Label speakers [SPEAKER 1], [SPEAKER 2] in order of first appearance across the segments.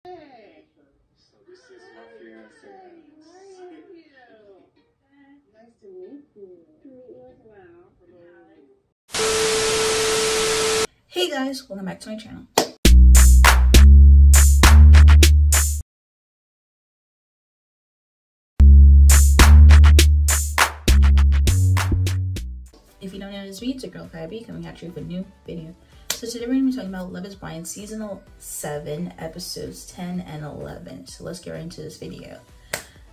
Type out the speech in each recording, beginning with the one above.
[SPEAKER 1] So this is my fiance.
[SPEAKER 2] Nice to meet you.
[SPEAKER 3] To meet you as well.
[SPEAKER 4] Hey guys, welcome back to my channel. If you don't know this video, it's your girl Kyrie coming at you with a new video. So today we're going to be talking about Love is Blind Season 7, Episodes 10 and 11. So let's get right into this video.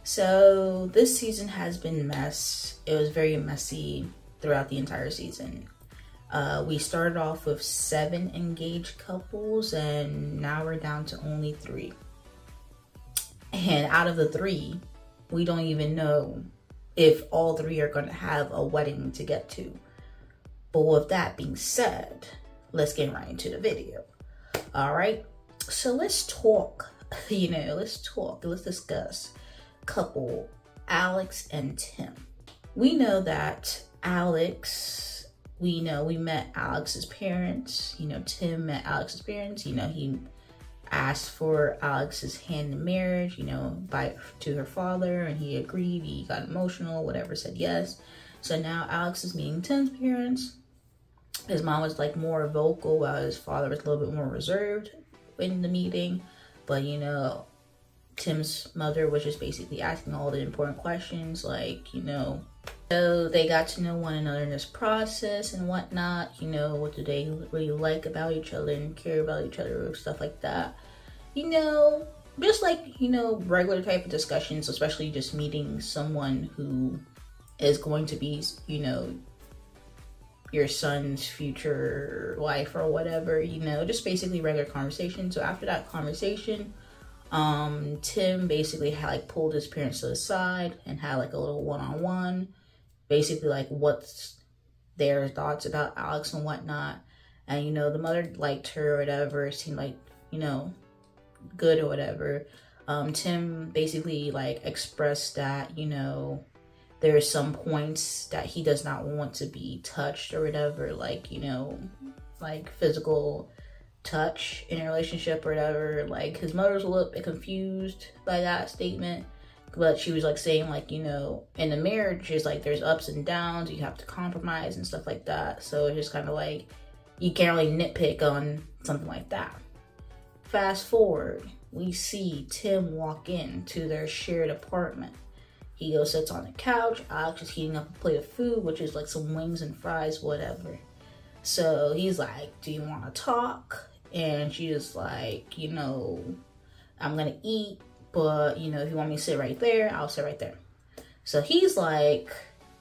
[SPEAKER 4] So this season has been a mess. It was very messy throughout the entire season. We started off with 7 engaged couples and now we're down to only 3. And out of the 3, we don't even know if all 3 are going to have a wedding to get to. But with that being said, let's get right into the video. All right, so let's talk, let's discuss couple Alex and Tim. We know that Alex, we met Alex's parents, Tim met Alex's parents, he asked for Alex's hand in marriage, to her father, and he agreed, he got emotional, whatever, said yes. So now Alex is meeting Tim's parents. His mom was like more vocal while his father was a little bit more reserved in the meeting. But Tim's mother was just basically asking all the important questions, so they got to know one another in this process and whatnot. What do they really like about each other and care about each other, stuff like that. Just regular type of discussions, especially just meeting someone who is going to be, your son's future wife or whatever, just basically regular conversation. So after that conversation, Tim basically had pulled his parents to the side and had a little one-on-one, basically what's their thoughts about Alex and whatnot. And the mother liked her or whatever, seemed good or whatever. Tim basically expressed that there are some points that he does not want to be touched or whatever, physical touch in a relationship or whatever. His mother was a little bit confused by that statement, but she was saying in a marriage is there's ups and downs, you have to compromise and stuff like that. So it's just kind of you can't really nitpick on something like that. Fast forward, we see Tim walk into their shared apartment. He goes, sits on the couch. Alex is heating up a plate of food, which is some wings and fries, whatever. So he's like, do you want to talk? And she's like, I'm going to eat, but, if you want me to sit right there, I'll sit right there. So he's like,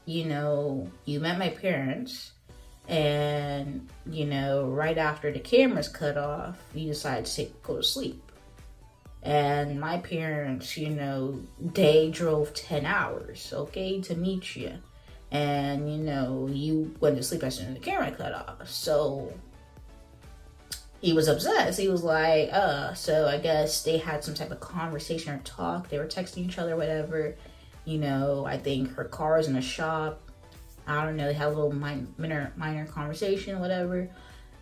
[SPEAKER 4] you met my parents, and, right after the cameras cut off, you decided to go to sleep. And my parents, they drove 10 hours, okay, to meet you. And, you went to sleep as soon as the camera cut off. So he was upset. So he was like, so I guess they had some type of conversation or talk. They were texting each other, whatever. I think her car is in the shop. I don't know. They had a little minor conversation, whatever.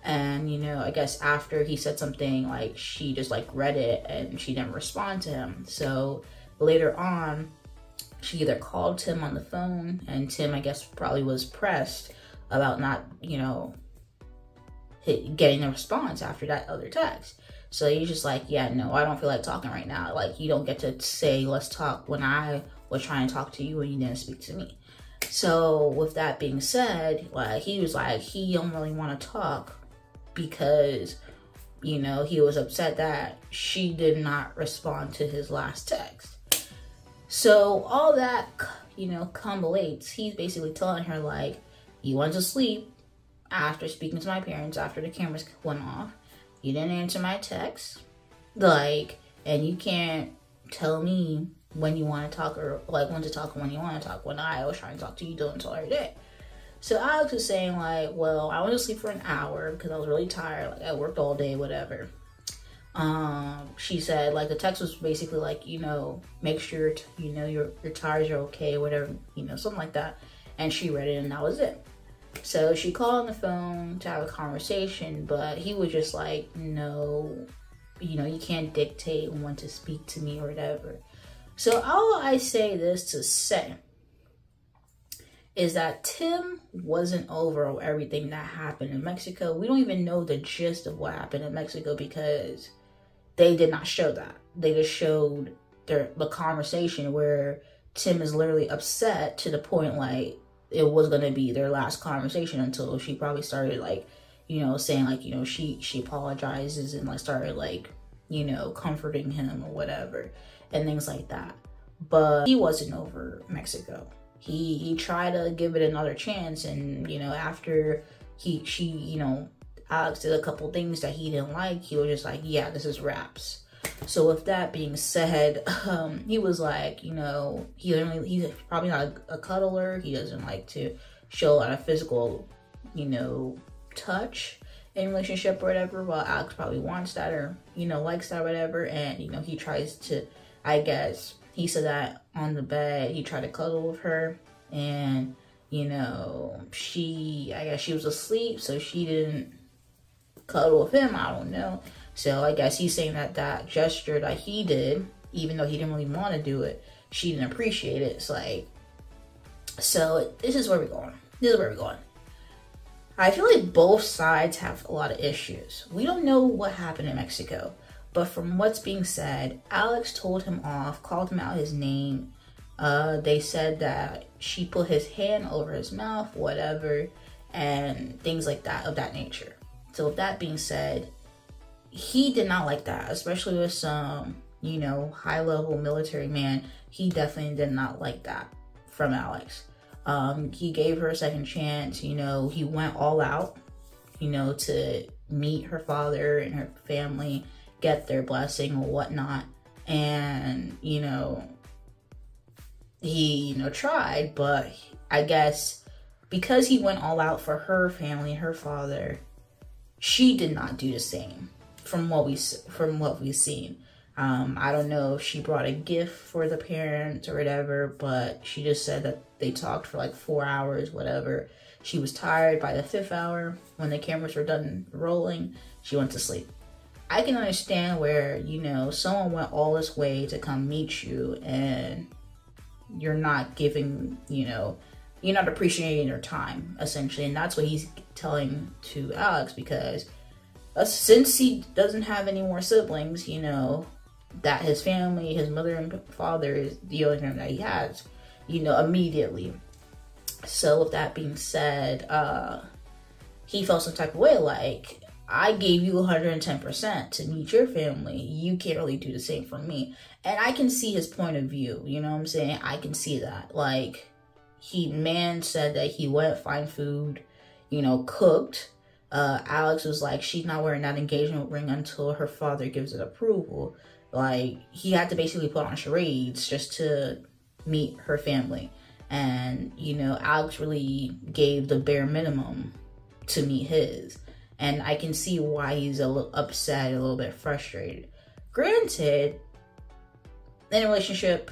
[SPEAKER 4] And, I guess after he said something, she just, read it and she didn't respond to him. So later on, she either called Tim on the phone, and Tim, I guess, probably was pressed about not, getting a response after that other text. So he's just yeah, no, I don't feel like talking right now. You don't get to say, let's talk, when I was trying to talk to you and you didn't speak to me. So with that being said, he was he don't really want to talk, because, he was upset that she did not respond to his last text. So all that, culminates. He's basically telling her, you went to sleep after speaking to my parents, after the cameras went off. You didn't answer my text. And you can't tell me when you want to talk, or when to talk and when you want to talk, when I was trying to talk to you the entire day. So Alex was saying well, I went to sleep for an hour because I was really tired. I worked all day, whatever. She said the text was basically make sure your tires are okay, whatever, something like that. And she read it and that was it. So she called on the phone to have a conversation, but he was just no, you know, you can't dictate when to speak to me or whatever. So all I say this to say is that Tim wasn't over everything that happened in Mexico. We don't even know the gist of what happened in Mexico because they did not show that. They just showed the conversation where Tim is literally upset to the point like it was going to be their last conversation until she probably started like, you know, saying like, you know, she apologizes and like started like, you know, comforting him or whatever and things like that. But he wasn't over Mexico. He tried to give it another chance, and you know, after you know, Alex did a couple things that he didn't like, he was just like, yeah, this is wraps. So with that being said, he was like, you know, he's probably not a cuddler. He doesn't like to show a lot of physical, you know, touch in relationship or whatever. Well, Alex probably wants that or, you know, likes that or whatever. And, you know, he tries to, I guess, he said that on the bed, he tried to cuddle with her. And, you know, I guess she was asleep, so she didn't cuddle with him. I don't know. So I guess he's saying that that gesture that he did, even though he didn't really want to do it, she didn't appreciate it. It's like, so this is where we're going. This is where we're going. I feel like both sides have a lot of issues. We don't know what happened in Mexico, but from what's being said, Alex told him off, called him out his name. They said that she put his hand over his mouth, whatever, and things like that, of that nature. So with that being said, he did not like that, especially with some, you know, high-level military man. He definitely did not like that from Alex. He gave her a second chance, you know, he went all out, you know, to meet her father and her family, get their blessing or whatnot. And, you know, he, you know, tried, but I guess because he went all out for her family, her father, she did not do the same. From what we've seen, I don't know if she brought a gift for the parents or whatever, but she just said that they talked for like 4 hours, whatever. She was tired by the 5th hour. When the cameras were done rolling, she went to sleep. I can understand where, you know, someone went all this way to come meet you and you're not giving, you know, you're not appreciating their time, essentially. And that's what he's telling to Alex, because since he doesn't have any more siblings, you know, that his family, his mother and father is the only thing that he has, you know, immediately. So with that being said, he felt some type of way, like, I gave you 110% to meet your family. You can't really do the same for me. And I can see his point of view, you know what I'm saying? I can see that. Like, man said that he went find food, you know, cooked. Alex was like, she's not wearing that engagement ring until her father gives it approval. Like, he had to basically put on charades just to meet her family. And, you know, Alex really gave the bare minimum to meet his. And I can see why he's a little upset, a little bit frustrated. Granted, in a relationship,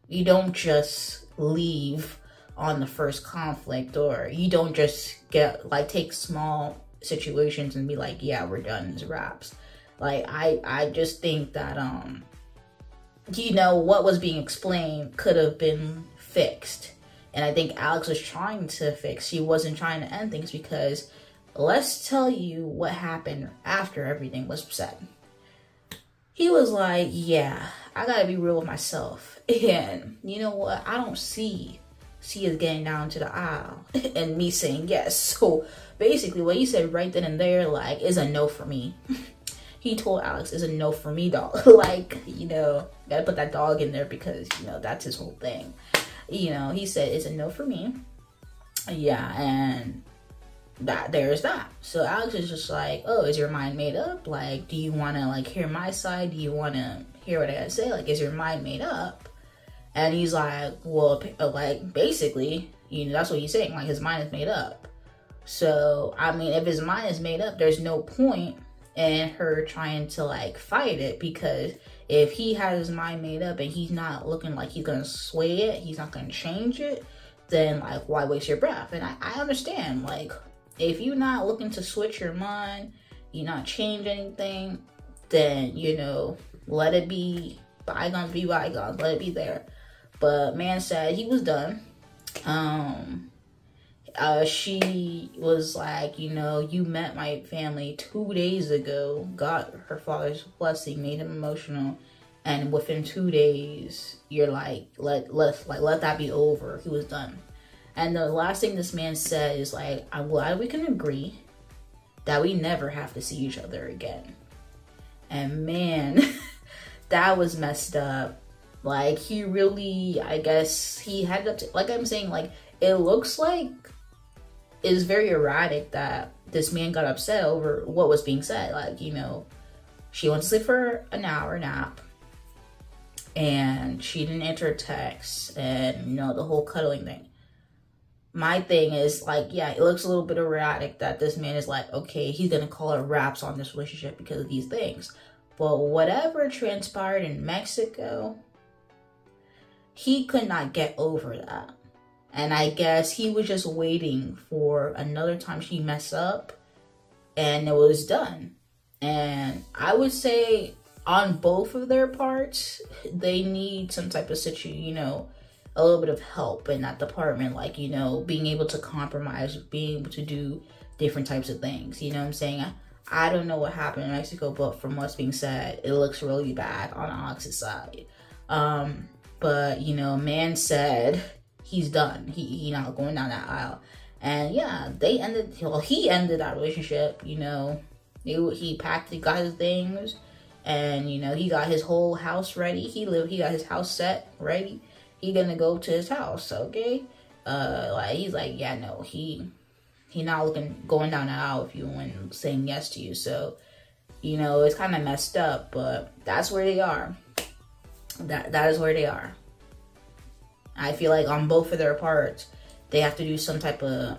[SPEAKER 4] you don't just leave on the first conflict, or you don't just take small situations and be like, yeah, we're done, it's wraps. Like, I just think that, you know, what was being explained could have been fixed. And I think Alex was trying to fix. He wasn't trying to end things, because let's tell you what happened after everything was said. He was like, yeah, I gotta be real with myself. And you know what? I don't see us getting down to the aisle and me saying yes. So basically what he said right then and there, like, is a no for me. He told Alex, is a no for me, dog. Like, you know, gotta put that dog in there, because, you know, that's his whole thing. You know, he said, it's a no for me. Yeah, and there's that. So Alex is just like, oh, is your mind made up? Like, do you want to, like, hear my side? Do you want to hear what I gotta say? Like, is your mind made up? And he's like, well, like, basically, you know, that's what he's saying. Like, his mind is made up. So, I mean, if his mind is made up, there's no point in her trying to, like, fight it, because if he has his mind made up and he's not looking like he's gonna sway it, he's not gonna change it, then, like, why waste your breath? And I understand, like, if you're not looking to switch your mind, you're not change anything, then, you know, let it be bygones, let it be there. But man said he was done. She was like, you know, you met my family 2 days ago, got her father's blessing, made him emotional, and within 2 days, you're like, let that be over. He was done. And the last thing this man said is like, I'm glad we can agree that we never have to see each other again. And man, that was messed up. Like, he really, I guess, he had to, like I'm saying, like, it looks like it's very erratic that this man got upset over what was being said. Like, you know, she went to sleep for an hour nap, and she didn't answer a text, and, you know, the whole cuddling thing. My thing is, like, yeah, it looks a little bit erratic that this man is like, okay, he's gonna call it wraps on this relationship because of these things. But whatever transpired in Mexico, he could not get over that. And I guess he was just waiting for another time she messed up, and it was done. And I would say on both of their parts, they need some type of you know, a little bit of help in that department. Like, you know, being able to compromise, being able to do different types of things. You know what I'm saying? I don't know what happened in Mexico, but from what's being said, it looks really bad on Alex's side. But, you know, man said he's done. He not going down that aisle. And yeah, he ended that relationship. You know, he packed, he got his things, and, you know, he got his whole house ready. He got his house set ready. He gonna go to his house, okay? Like, he's like, yeah, no, he not going down the aisle with you and saying yes to you. So, you know, it's kind of messed up, but that's where they are. That is where they are. I feel like on both of their parts, they have to do some type of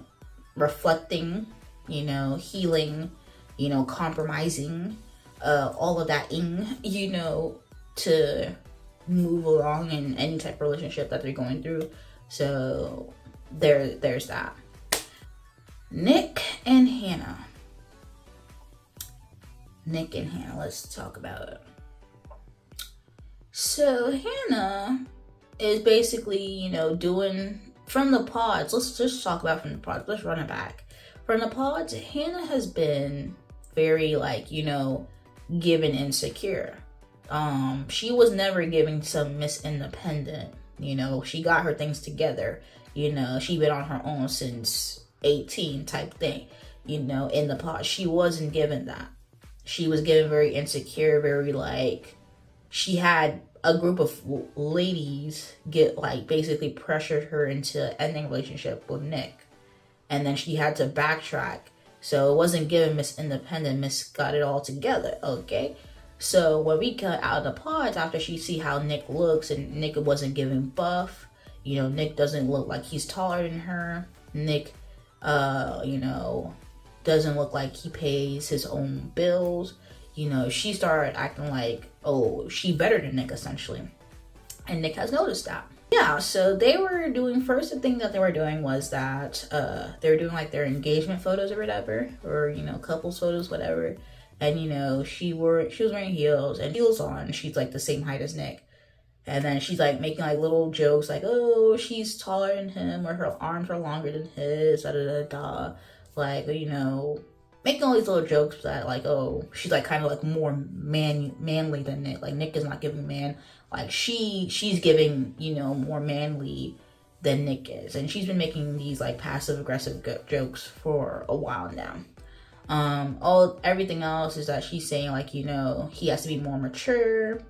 [SPEAKER 4] reflecting, you know, healing, you know, compromising, all of that you know, to move along in any type of relationship that they're going through. So there's that. Nick and Hannah. Let's talk about it. So Hannah is basically, you know, doing from the pods. Let's just talk about from the pods. Let's run it back. From the pods, Hannah has been very, like, you know, given insecure. She was never giving some Miss Independent. You know, she got her things together. You know, she been on her own since 18 type thing. You know, in the pod, she wasn't given that. She was given very insecure, very, like, she had a group of ladies basically pressured her into ending relationship with Nick. And then she had to backtrack. So it wasn't given Miss Independent. Miss got it all together, okay? So when we got out of the pods, after she see how Nick looks, and Nick wasn't giving buff, you know, Nick doesn't look like he's taller than her. Nick, you know, doesn't look like he pays his own bills. You know, she started acting like, oh, she better than Nick, essentially. And Nick has noticed that. Yeah, so they were doing, first the thing that they were doing was that they were doing like their engagement photos or whatever, or, you know, couples photos, whatever. And, you know, she was wearing heels and heels on. She's like the same height as Nick. And then she's like making like little jokes like, oh, she's taller than him, or her arms are longer than his, da da da da. Like, you know, making all these little jokes that, like, oh, she's like kind of like more manly than Nick. Like, Nick is not giving man. Like, she's giving, you know, more manly than Nick is. And she's been making these like passive aggressive jokes for a while now. Everything else is that she's saying, like, you know, he has to be more mature.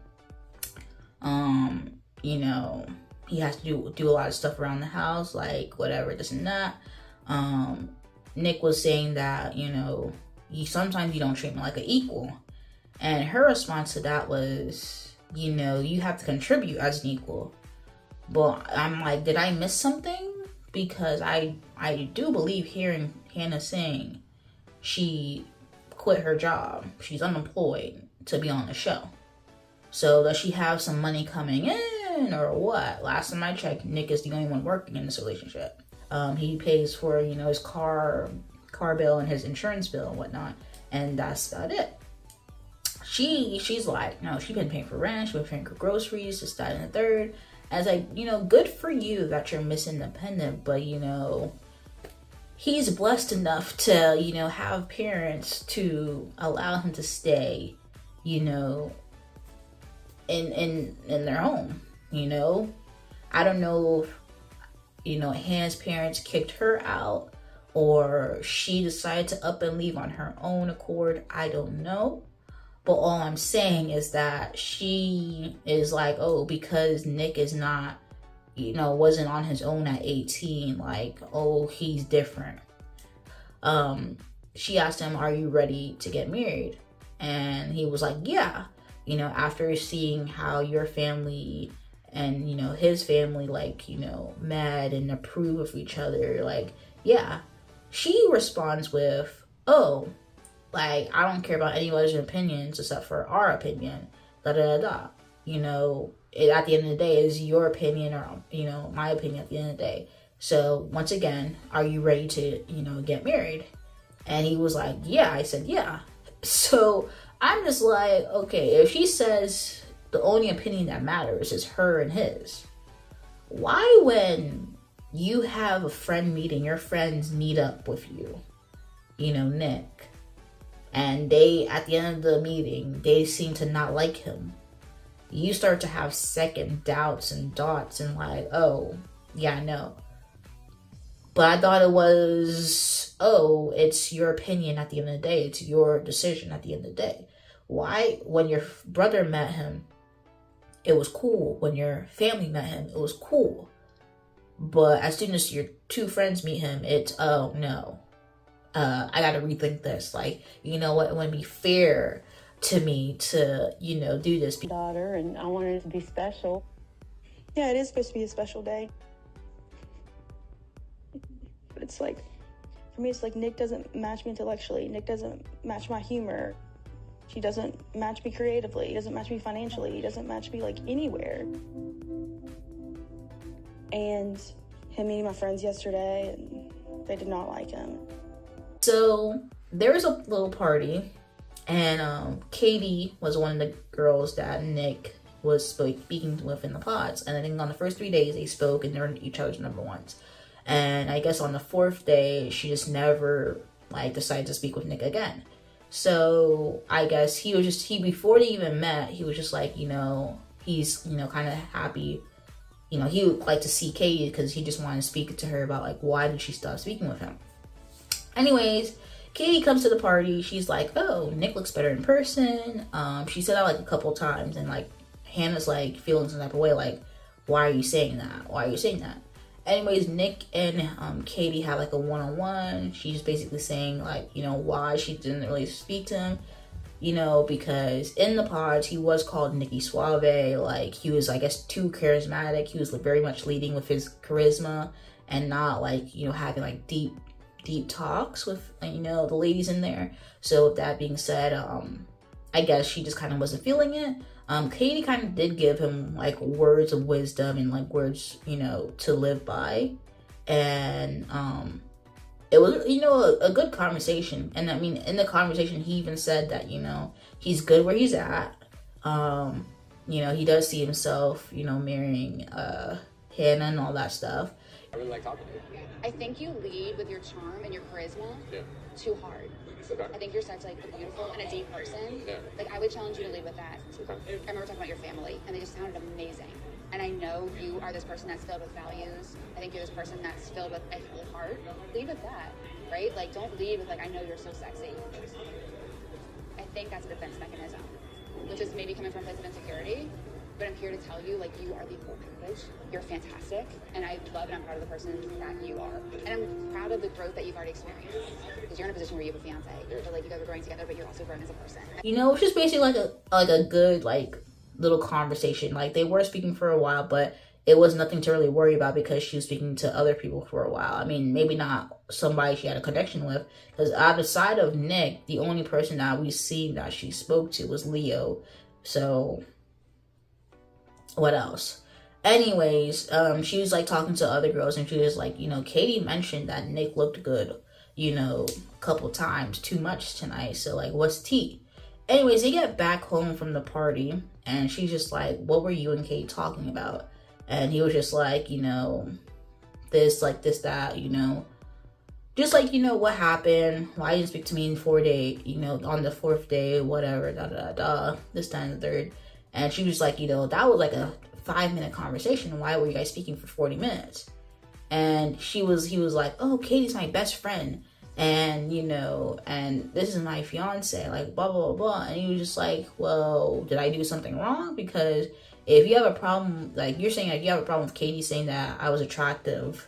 [SPEAKER 4] You know, he has to do a lot of stuff around the house, like whatever, this and that. Nick was saying that, you know, sometimes you don't treat me like an equal. And her response to that was, you know, you have to contribute as an equal. But I'm like, did I miss something? Because I do believe hearing Hannah saying she quit her job, she's unemployed to be on the show. So does she have some money coming in or what? Last time I checked, Nick is the only one working in this relationship. He pays for, you know, his car bill and his insurance bill and whatnot, and that's about it. she's like, no, she's been paying for rent, she's been paying for groceries, this, that, and the third. I was like, you know, good for you that you're Miss Independent, but you know, he's blessed enough to, you know, have parents to allow him to stay, you know, in their home, you know. I don't know if, you know, Hannah's parents kicked her out or she decided to up and leave on her own accord. I don't know. But all I'm saying is that she is like, oh, because Nick is not, you know, wasn't on his own at 18, like, oh, he's different. She asked him, are you ready to get married? And he was like, yeah. You know, after seeing how your family and, you know, his family, like, you know, met and approve of each other, like, yeah. She responds with, oh, like, I don't care about anyone's opinions except for our opinion, da da da da. You know, at the end of the day, it's your opinion or, you know, my opinion at the end of the day. So, once again, are you ready to, you know, get married? And he was like, yeah. I said, yeah. So, I'm just like, okay, if she says the only opinion that matters is her and his, why when you have a friend meeting, your friends meet up with you, you know, Nick, and they, at the end of the meeting, they seem to not like him, you start to have second doubts and thoughts and like, oh, yeah, I know. But I thought it was, oh, it's your opinion at the end of the day. It's your decision at the end of the day. Why, when your brother met him, it was cool. When your family met him, it was cool. But as soon as your two friends meet him, it's, oh, no. I gotta rethink this. Like, you know what? It wouldn't be fair to me to, you know, do this.
[SPEAKER 2] Daughter, and I wanted it to be special.
[SPEAKER 3] Yeah, it is supposed to be a special day. But it's like, for me, it's like Nick doesn't match me intellectually. Nick doesn't match my humor. He doesn't match me creatively. He doesn't match me financially. He doesn't match me, like, anywhere. And him meeting my friends yesterday, and they did not like him.
[SPEAKER 4] So there was a little party, and Katie was one of the girls that Nick was speaking with in the pods. And I think on the first 3 days they spoke and they're each other's number ones. And I guess on the fourth day, she just never, like, decided to speak with Nick again. So I guess before they even met, he was just like, you know, he's, you know, kind of happy. You know, he would like to see Katie because he just wanted to speak to her about, like, why did she stop speaking with him? Anyways, Katie comes to the party. She's like, oh, Nick looks better in person. She said that, like, a couple times. And, like, Hannah's, like, feeling some type of way. Like, why are you saying that? Why are you saying that? Anyways, Nick and Katie had, like, a one-on-one. She's basically saying, like, you know, why she didn't really speak to him. You know, because in the pods, he was called Nicky Suave. Like, he was, I guess, too charismatic. He was, like, very much leading with his charisma and not, like, you know, having, like, deep talks with, you know, the ladies in there. So with that being said, I guess she just kind of wasn't feeling it. Katie kind of did give him, like, words of wisdom and, like, words, you know, to live by. And it was, you know, a good conversation. And I mean, in the conversation, he even said that, you know, he's good where he's at. You know, he does see himself, you know, marrying Hannah and all that stuff.
[SPEAKER 1] I really like talking to you.
[SPEAKER 5] I think you lead with your charm and your charisma too hard.
[SPEAKER 1] Okay.
[SPEAKER 5] I think you're such, like, a beautiful and a deep person.
[SPEAKER 1] Yeah.
[SPEAKER 5] Like, I would challenge you to lead with that.
[SPEAKER 1] Okay.
[SPEAKER 5] I remember talking about your family, and they just sounded amazing. And I know you are this person that's filled with values. I think you're this person that's filled with a whole heart. Lead with that, right? Like, don't lead with, like, I know you're so sexy. I think that's a defense mechanism, which is maybe coming from a place of insecurity. But I'm here to tell you, like, you are the whole package. You're fantastic, and I love and I'm proud of the person that you are. And I'm proud of the growth that you've already experienced. Because you're in a position where you have a fiance, so, like, you guys are growing together, but you're also growing as a person.
[SPEAKER 4] You know, it's just basically like a good, like, little conversation. Like, they were speaking for a while, but it was nothing to really worry about because she was speaking to other people for a while. I mean, maybe not somebody she had a connection with, because outside of Nick, the only person that we've seen that she spoke to was Leo. So what else? Anyways, she was, like, talking to other girls, and she was like, you know, Katie mentioned that Nick looked good, you know, a couple times, too much tonight. So, like, what's tea? Anyways, they get back home from the party, and she's just like, what were you and Kate talking about? And he was just like, you know, this, like, this, that, you know. Just like, you know, what happened? Why you didn't speak to me in 4 days, you know, on the 4th day, whatever, this time the 3rd. And she was like, you know, that was like a 5-minute conversation. Why were you guys speaking for 40 minutes? And he was like, oh, Katie's my best friend. And, you know, and this is my fiance, like, blah, blah, blah, blah. And he was just like, well, did I do something wrong? Because if you have a problem, like, you're saying, like, you have a problem with Katie saying that I was attractive,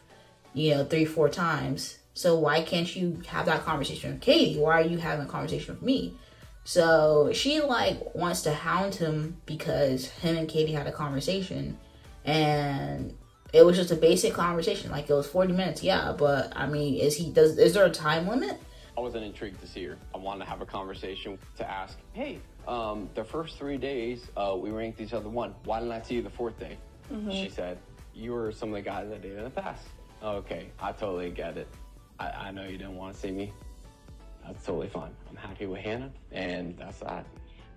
[SPEAKER 4] you know, 3-4 times. So why can't you have that conversation with Katie? Why are you having a conversation with me? So she, like, wants to hound him because him and Katie had a conversation. And it was just a basic conversation. Like, it was 40 minutes, yeah. But, I mean, is there a time limit?
[SPEAKER 6] I wasn't intrigued to see her. I wanted to have a conversation to ask, hey, the first 3 days, we ranked each other 1. Why didn't I see you the 4th day? She said, you were some of the guys I dated in the past. Okay, I totally get it. I know you didn't want to see me. That's totally fine. I'm happy with Hannah, and that's that.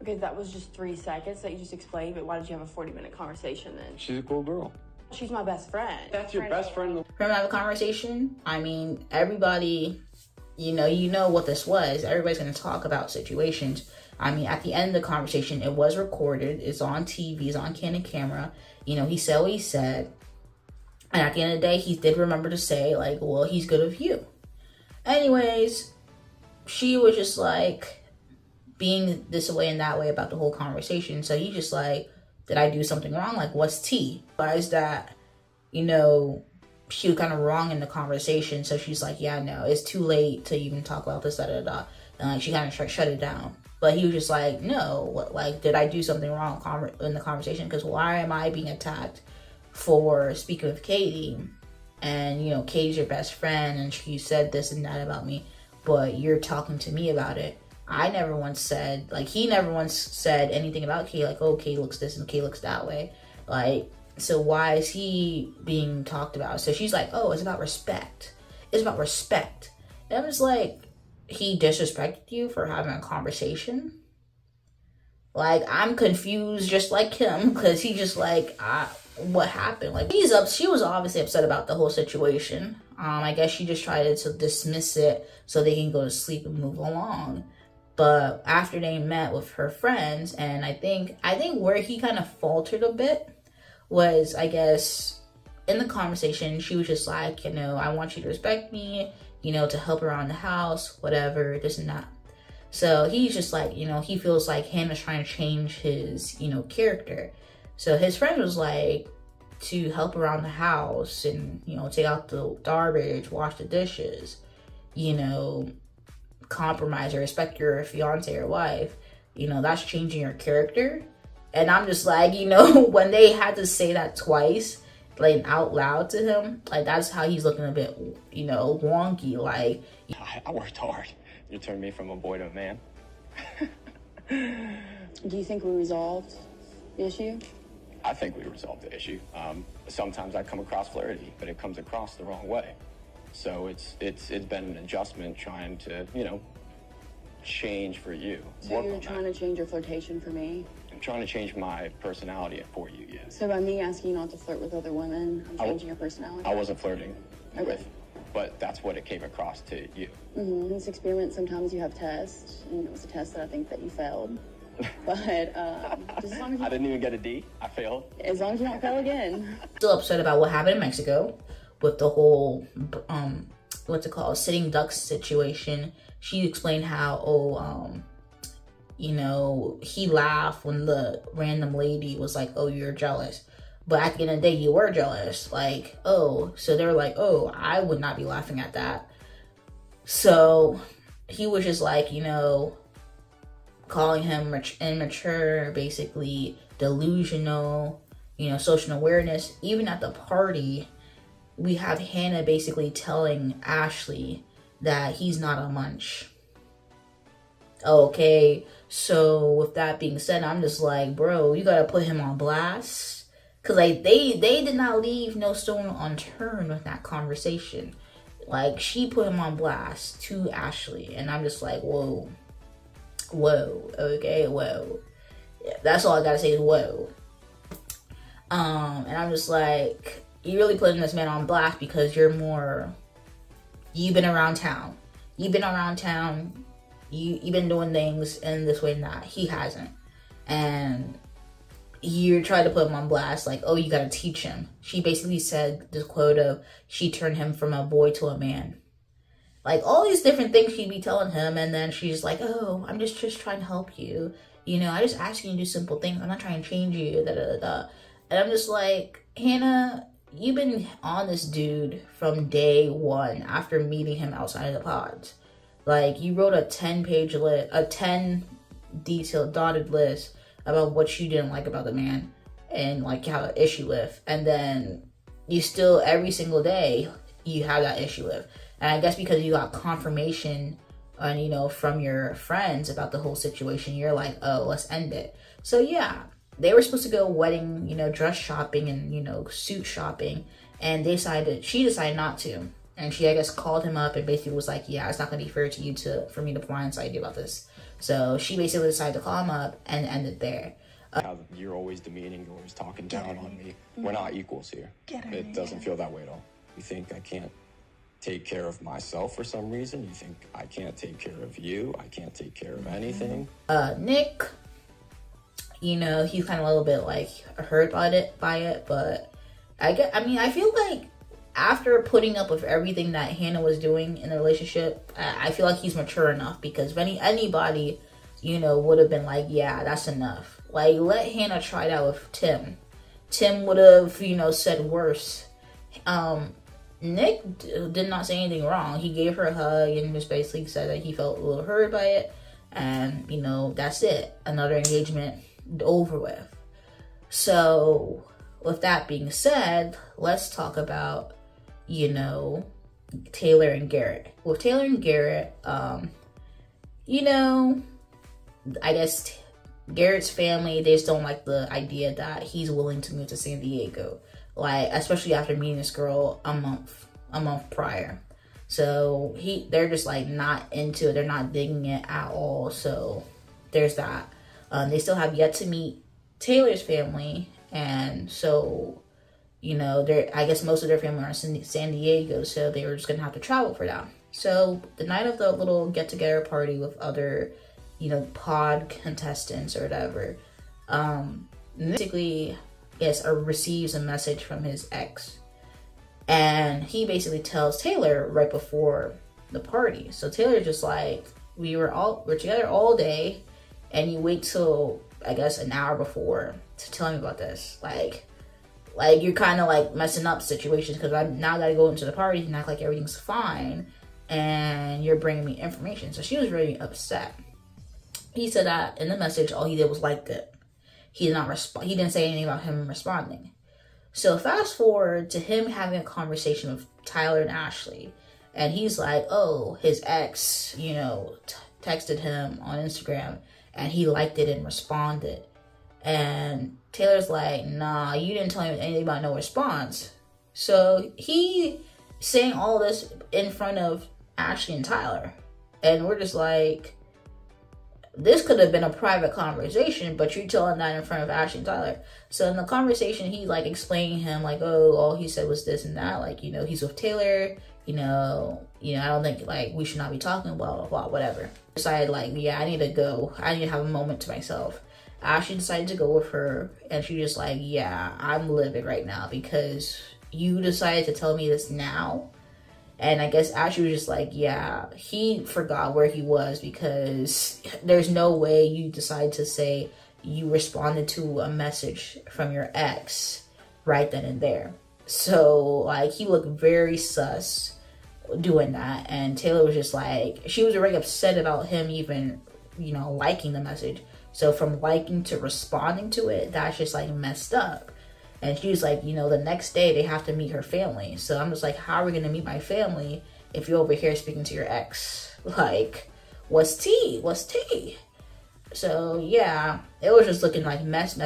[SPEAKER 7] Okay, that was just 3 seconds that you just explained, but why did you have a 40-minute conversation then?
[SPEAKER 6] She's a cool girl.
[SPEAKER 7] She's my best friend.
[SPEAKER 6] That's your best friend.
[SPEAKER 4] For him to have a conversation, I mean, everybody, you know what this was. Everybody's going to talk about situations. I mean, at the end of the conversation, it was recorded. It's on TV. It's on candid camera. You know, he said what he said. And at the end of the day, he did remember to say, like, well, he's good with you. Anyways, she was just, like, being this way and that way about the whole conversation. So he just, like, did I do something wrong? Like, what's tea? Realized that, you know, she was kind of wrong in the conversation. So she's like, yeah, no, it's too late to even talk about this, And, like, she kind of shut it down. But he was just like, no, what, like, did I do something wrong in the conversation? Because why am I being attacked for speaking with Katie? And, you know, Katie's your best friend, and she said this and that about me, but you're talking to me about it. I never once said, like, he never once said anything about Katie, like, oh, Katie looks this and Katie looks that way. Like, so why is he being talked about? So she's like, oh, it's about respect. It's about respect. And I'm just like, he disrespected you for having a conversation? Like, I'm confused just like him, because he just like, what happened? Like, she was obviously upset about the whole situation. I guess she just tried to dismiss it so they can go to sleep and move along. But after they met with her friends, and I think where he kind of faltered a bit was, I guess, in the conversation, she was just like, you know, I want you to respect me, you know, to help around the house, whatever, this and that. So he's just like, you know, he feels like Hannah's trying to change his, you know, character. So his friend was like, to help around the house and, you know, take out the garbage, wash the dishes, you know, compromise or respect your fiance or wife, you know, that's changing your character. And I'm just like, you know, when they had to say that twice, like, out loud to him, like, that's how he's looking a bit, you know, wonky. Like,
[SPEAKER 6] I worked hard. You turned me from a boy to a man.
[SPEAKER 2] Do you think we resolved the issue?
[SPEAKER 6] I think we resolved the issue. Sometimes I come across flirty, but it comes across the wrong way. So it's been an adjustment trying to, you know, change for you.
[SPEAKER 2] So you're trying to change your flirtation for me?
[SPEAKER 6] I'm trying to change my personality for you, yes.
[SPEAKER 2] So by me asking you not to flirt with other women, I'm changing your personality?
[SPEAKER 6] I wasn't flirting
[SPEAKER 2] Okay.
[SPEAKER 6] but that's what it came across to you.
[SPEAKER 2] In this experiment, sometimes you have tests, and it was a test that I think that you failed. But just as long as
[SPEAKER 6] I didn't even get a D. I failed.
[SPEAKER 2] As long as you don't fail again.
[SPEAKER 4] Still upset about what happened in Mexico with the whole, what's it called, sitting ducks situation. She explained how, you know, he laughed when the random lady was like, oh, you're jealous. But at the end of the day, you were jealous. Like, oh, so they were like, oh, I would not be laughing at that. So he was just like, you know, calling him immature, basically delusional, you know, social awareness. Even at the party, we have Hannah basically telling Ashley that he's not a munch. Okay, so with that being said, I'm just like, bro, you gotta put him on blast. Because, like, they did not leave no stone unturned with that conversation. Like, she put him on blast to Ashley. And I'm just like, whoa. whoa, okay, whoa. Yeah, that's all I gotta say is whoa. And I'm just like, you really putting this man on blast because you've been around town. You've been doing things in this way and that. He hasn't. And you're trying to put him on blast, like, oh, you gotta teach him. She basically said this quote of, she turned him from a boy to a man. Like, all these different things she'd be telling him, and then she's like, oh, I'm just trying to help you. You know, I just ask you to do simple things. I'm not trying to change you, da-da-da-da. And I'm just like, Hannah, you've been on this dude from day one after meeting him outside of the pods. Like, you wrote a 10-page list, a 10 detailed dotted list about what you didn't like about the man and like have an issue with, and then you still every single day you have that issue with. And I guess because you got confirmation and you know from your friends about the whole situation, you're like, oh, let's end it. So yeah, they were supposed to go wedding, you know, dress shopping and, you know, suit shopping, and she decided not to. And she, I guess, called him up and basically was like, yeah, it's not gonna be fair to you for me to blindside you about this. So she basically decided to call him up and end it there.
[SPEAKER 1] You're always demeaning, you're always talking down on me. We're not equals here. It doesn't feel that way at all. You think I can't take care of myself for some reason? You think I can't take care of you? I can't take care of anything?
[SPEAKER 4] Nick, you know, he's kind of a little bit like hurt by it, but I feel like after putting up with everything that Hannah was doing in the relationship, I feel like he's mature enough, because if anybody, you know, would have been like, yeah, that's enough. Like, let Hannah try that with Tim. Tim would have, you know, said worse. Nick did not say anything wrong. He gave her a hug and just basically said that he felt a little hurt by it. And, you know, that's it. Another engagement over with. So, with that being said, let's talk about, you know, Taylor and Garrett. With Taylor and Garrett, you know, I guess Garrett's family, they just don't like the idea that he's willing to move to San Diego. Like, especially after meeting this girl a month prior. So they're just like not into it. They're not digging it at all. So there's that. They still have yet to meet Taylor's family, and so, you know, I guess most of their family are in San Diego, so they were just gonna have to travel for that. So the night of the little get-together party with other, you know, pod contestants or whatever, basically, yes, receives a message from his ex, and he basically tells Taylor right before the party. So Taylor's just like, we're together all day, and you wait till, I guess, an hour before to tell me about this. Like you're kind of like messing up situations, because I now gotta go into the party and act like everything's fine, and you're bringing me information. So she was really upset. He said that in the message, all he did was like it. He did not respond. He didn't say anything about him responding. So fast forward to him having a conversation with Tyler and Ashley, and he's like, oh, his ex, you know, texted him on Instagram, and he liked it and responded. And Taylor's like, nah, you didn't tell me anything about no response. So he saying all this in front of Ashley and Tyler, and we're just like, this could have been a private conversation, but you're telling that in front of Ashley and Tyler. So in the conversation, he like explaining him like, oh, all he said was this and that. Like, you know, he's with Taylor. You know, I don't think like we should not be talking, blah, blah, blah, whatever. Decided like, yeah, I need to go. I need to have a moment to myself. Ashley decided to go with her, and she just like, yeah, I'm livid right now because you decided to tell me this now. And I guess Ashley was just like, yeah, he forgot where he was, because there's no way you decide to say you responded to a message from your ex right then and there. So, like, he looked very sus doing that. And Taylor was just like, she was already upset about him even, you know, liking the message. So from liking to responding to it, that's just, like, messed up. And she was like, you know, the next day they have to meet her family. So I'm just like, how are we going to meet my family if you're over here speaking to your ex? Like, what's tea? What's tea? So, yeah, it was just looking like mess.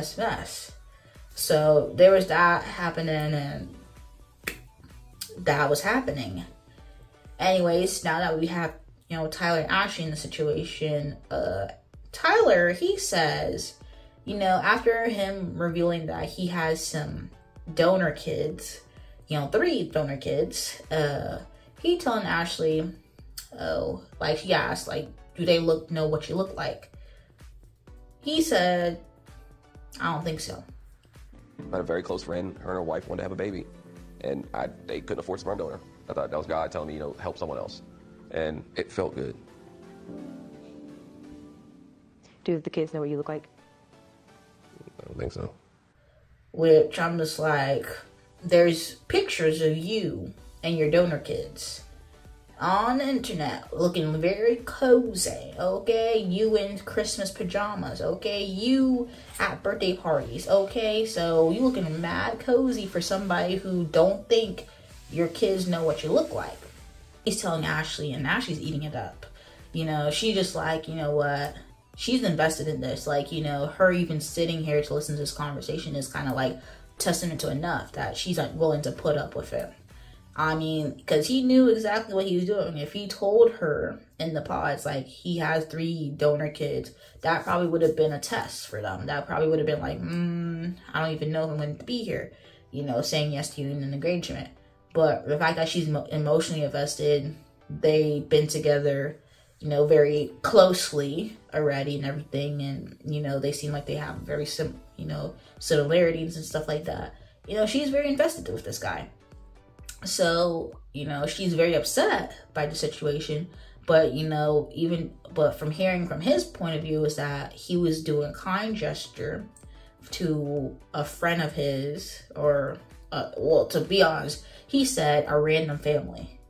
[SPEAKER 4] So there was that happening, and that was happening. Anyways, now that we have, you know, Tyler and Ashley in the situation, Tyler, he says, you know, after him revealing that he has some donor kids, you know, 3 donor kids, he telling Ashley, oh, like he asked, like, do they know what you look like? He said, I don't think so.
[SPEAKER 8] I had a very close friend, her and her wife wanted to have a baby, and they couldn't afford a sperm donor. I thought that was God telling me, you know, help someone else, and it felt good.
[SPEAKER 9] Do the kids know what you look like?
[SPEAKER 8] I don't think so.
[SPEAKER 4] Which I'm just like, there's pictures of you and your donor kids on the internet looking very cozy, okay? You in Christmas pajamas, okay? You at birthday parties, okay? So you looking mad cozy for somebody who don't think your kids know what you look like. He's telling Ashley, and Ashley's eating it up. You know, she just like, you know what? She's invested in this. Like, you know, her even sitting here to listen to this conversation is kind of like testament to enough that she's like willing to put up with it. I mean, because he knew exactly what he was doing. If he told her in the pods, like, he has 3 donor kids, that probably would have been a test for them. That probably would have been like, I don't even know if I'm going to be here, you know, saying yes to you in an engagement. But the fact that she's emotionally invested, they've been together, you know, very closely already and everything. And, you know, they seem like they have very, similarities and stuff like that. You know, she's very invested with this guy. So, you know, she's very upset by the situation, but, you know, but from hearing from his point of view is that he was doing a kind gesture to a friend of his, or, well, to be honest, he said a random family,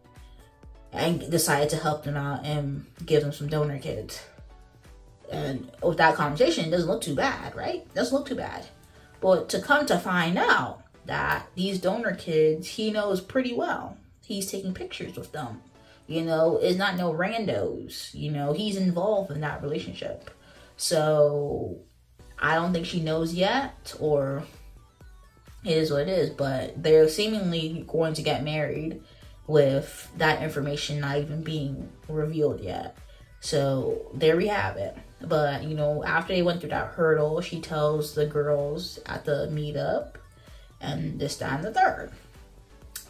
[SPEAKER 4] and decided to help them out and give them some donor kids. And with that conversation, it doesn't look too bad, right? It doesn't look too bad. But to come to find out that these donor kids, he knows pretty well. He's taking pictures with them. You know, it's not no randos. You know, he's involved in that relationship. So, I don't think she knows yet, or it is what it is. But they're seemingly going to get married with that information not even being revealed yet. So, there we have it. But, you know, after they went through that hurdle, she tells the girls at the meetup, and this, that, and the third.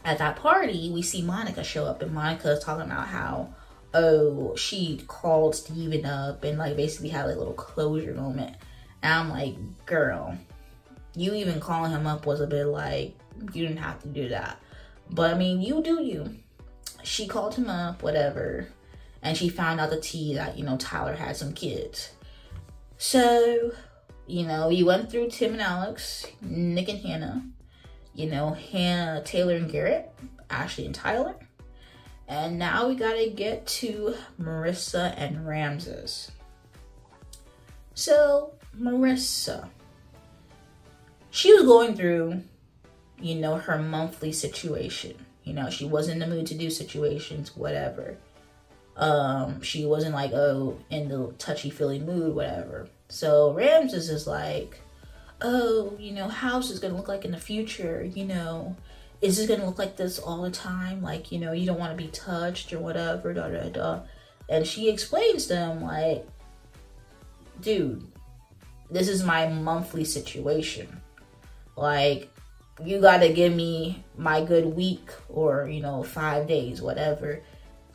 [SPEAKER 4] At that party, we see Monica show up, and Monica is talking about how, oh, she called Steven up and, like, basically had like, a little closure moment. And I'm like, girl, you even calling him up was a bit like, you didn't have to do that. But, I mean, you do you. She called him up, whatever, and she found out the tea that, you know, Tyler had some kids. So, you know, we went through Tim and Alex, Nick and Hannah, you know, Hannah, Taylor and Garrett, Ashley and Tyler. And now we gotta get to Marissa and Ramses. So, Marissa, she was going through, you know, her monthly situation. You know, she wasn't in the mood to do situations, whatever. She wasn't like, oh, in the touchy-feely mood, whatever. So Ramses is like, oh, you know, how's this gonna look like in the future? You know, is this gonna look like this all the time? Like, you know, you don't want to be touched or whatever, da da da. And she explains to him, like, dude, this is my monthly situation. Like, you gotta give me my good week or, you know, 5 days, whatever,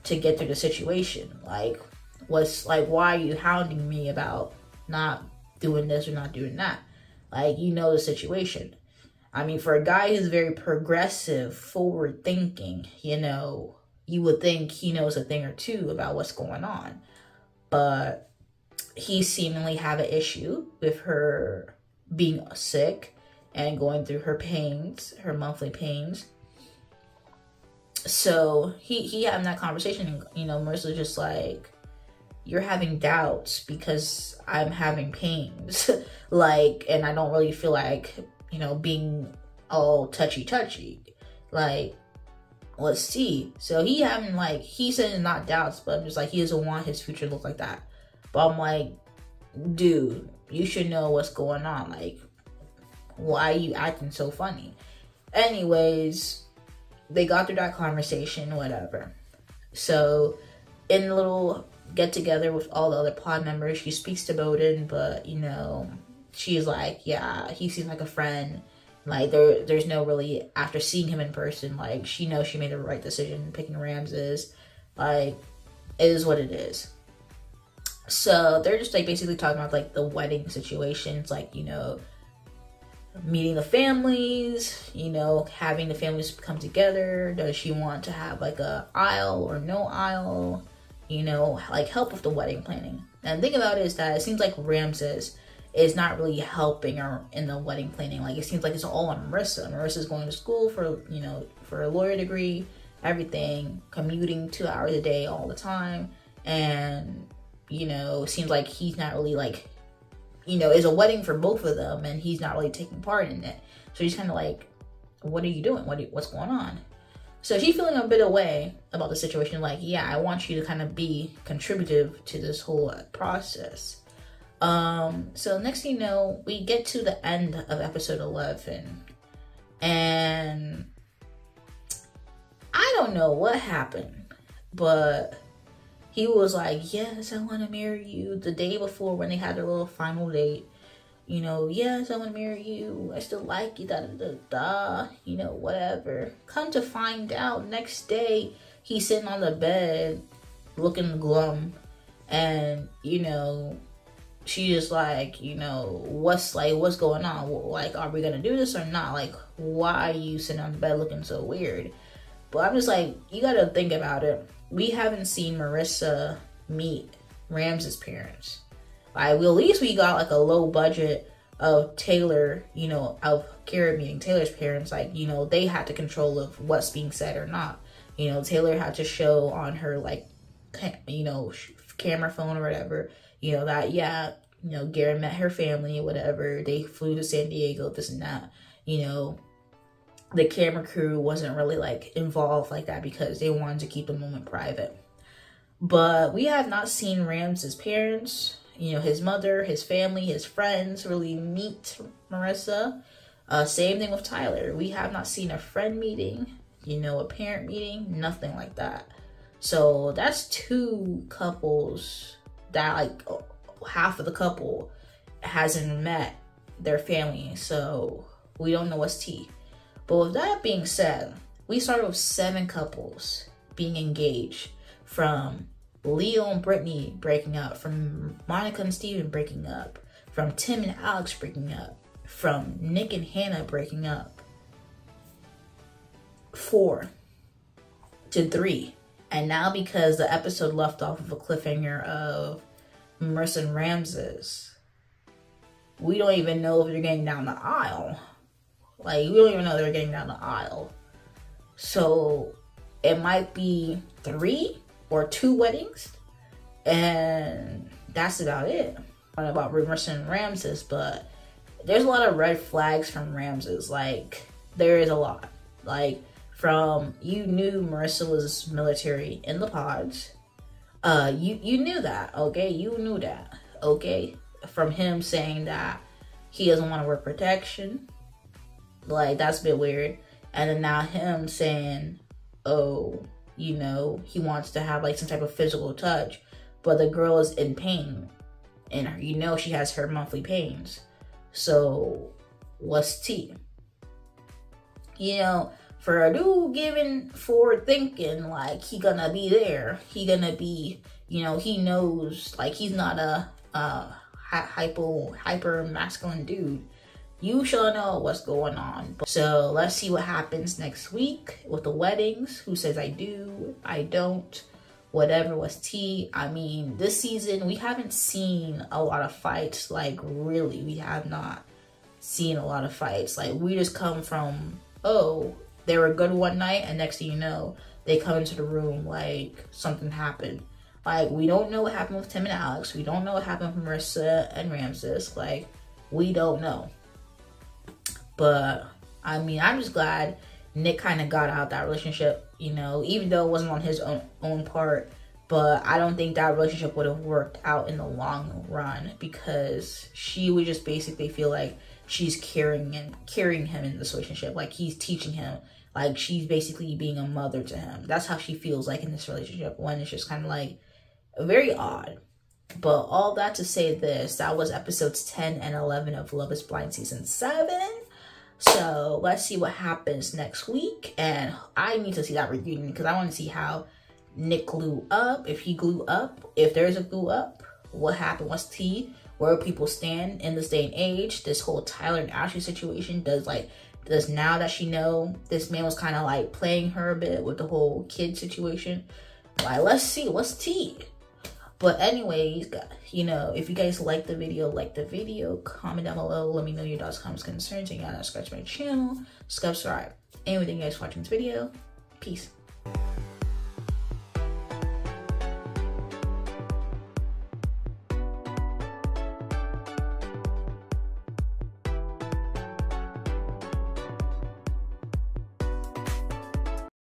[SPEAKER 4] to get through the situation. Like, why are you hounding me about not doing this or not doing that? Like, you know the situation. I mean, for a guy who's very progressive, forward thinking, you know, you would think he knows a thing or two about what's going on. But he seemingly have an issue with her being sick and going through her pains, her monthly pains. So he having that conversation, and, you know, Marissa's just like, you're having doubts because I'm having pains. Like, and I don't really feel like, you know, being all touchy. Like, let's see. So he having, like, he said not doubts, but I'm just like, he doesn't want his future to look like that. But I'm like, dude, you should know what's going on. Like, why are you acting so funny? Anyways, they got through that conversation, whatever. So in the little get together with all the other pod members. She speaks to Bowden, but, you know, she's like, yeah, he seems like a friend. Like, there's no really, after seeing him in person, like, she knows she made the right decision picking Ramses. Like, it is what it is. So they're just, like, basically talking about, like, the wedding situations, like, you know, meeting the families, you know, having the families come together. Does she want to have, like, a aisle or no aisle? You know, like, help with the wedding planning. And the thing about it is that it seems like Ramses is not really helping her in the wedding planning. Like, it seems like it's all on Marissa. Marissa's going to school for, you know, for a lawyer degree, everything, commuting 2 hours a day all the time. And, you know, it seems like he's not really, like, you know, it's a wedding for both of them and he's not really taking part in it. So he's kind of like, what are you doing? What's going on? So she's feeling a bit away about the situation. Like, yeah, I want you to kind of be contributive to this whole process. So next thing you know, we get to the end of episode 11 and I don't know what happened, but he was like, yes, I want to marry you the day before when they had their little final date. You know, yes, I want to marry you. I still like you, da-da-da-da, you know, whatever. Come to find out, next day, he's sitting on the bed looking glum and, you know, she just like, you know, what's going on? Like, are we gonna do this or not? Like, why are you sitting on the bed looking so weird? But I'm just like, you gotta think about it. We haven't seen Marissa meet Ramses' parents. Like, well, at least we got like a low budget of Taylor, you know, of Kara meeting Taylor's parents. Like, you know, they had the control of what's being said or not. You know, Taylor had to show on her, like, you know, camera phone or whatever, you know, that, yeah, you know, Garen met her family or whatever. They flew to San Diego, this and that. You know, the camera crew wasn't really, like, involved like that because they wanted to keep the moment private. But we have not seen Ramses' parents, you know, his mother, his family, his friends really meet Marissa. Same thing with Tyler. We have not seen a friend meeting, you know, a parent meeting, nothing like that. So that's two couples that, like, half of the couple hasn't met their family. So we don't know what's tea. But with that being said, we started with 7 couples being engaged, from Leo and Brittany breaking up, from Monica and Steven breaking up, from Tim and Alex breaking up, from Nick and Hannah breaking up. 4 to 3. And now, because the episode left off of a cliffhanger of Marissa and Ramses, we don't even know if they're getting down the aisle. Like, we don't even know they're getting down the aisle. So it might be 3 or 2 weddings, and that's about it. I don't know about Marissa and Ramses, but there's a lot of red flags from Ramses. Like, there is a lot. Like, from, you knew Marissa was military in the pods. You knew that, okay? You knew that, okay? From him saying that he doesn't want to wear protection. Like, that's a bit weird. And then now him saying, oh, you know, he wants to have, like, some type of physical touch, but the girl is in pain. And, you know, she has her monthly pains. So, what's tea? You know, for a dude giving forward thinking, like, he gonna be there. He gonna be, you know, he knows, like, he's not a hyper masculine dude. You should know what's going on. So let's see what happens next week with the weddings. Who says I do, I don't, whatever was tea. I mean, this season we haven't seen a lot of fights. Like, really, we have not seen a lot of fights. Like, we just come from, oh, they were good one night, and next thing you know, they come into the room like something happened. Like, we don't know what happened with Tim and Alex. We don't know what happened with Marissa and Ramses. Like, we don't know. But, I mean, I'm just glad Nick kind of got out that relationship, you know, even though it wasn't on his own part. But I don't think that relationship would have worked out in the long run, because she would just basically feel like she's carrying him in this relationship. Like, he's teaching him. Like, she's basically being a mother to him. That's how she feels like in this relationship, when it's just kind of like, Very odd. But all that to say this, that was episodes 10 and 11 of Love is Blind season 7. So let's see what happens next week. And I need to see that reunion because I want to see how Nick grew up. If he grew up, if there's a glue up, what happened? What's tea? Where people stand in this day and age? This whole Tyler and Ashley situation, does now that she know this man was kind of like playing her a bit with the whole kid situation? Like, let's see what's tea. But anyways, you know, if you guys like the video, comment down below. Let me know your thoughts, comments, concerns, and you gotta subscribe to my channel, subscribe. Anything you guys watching this video, peace.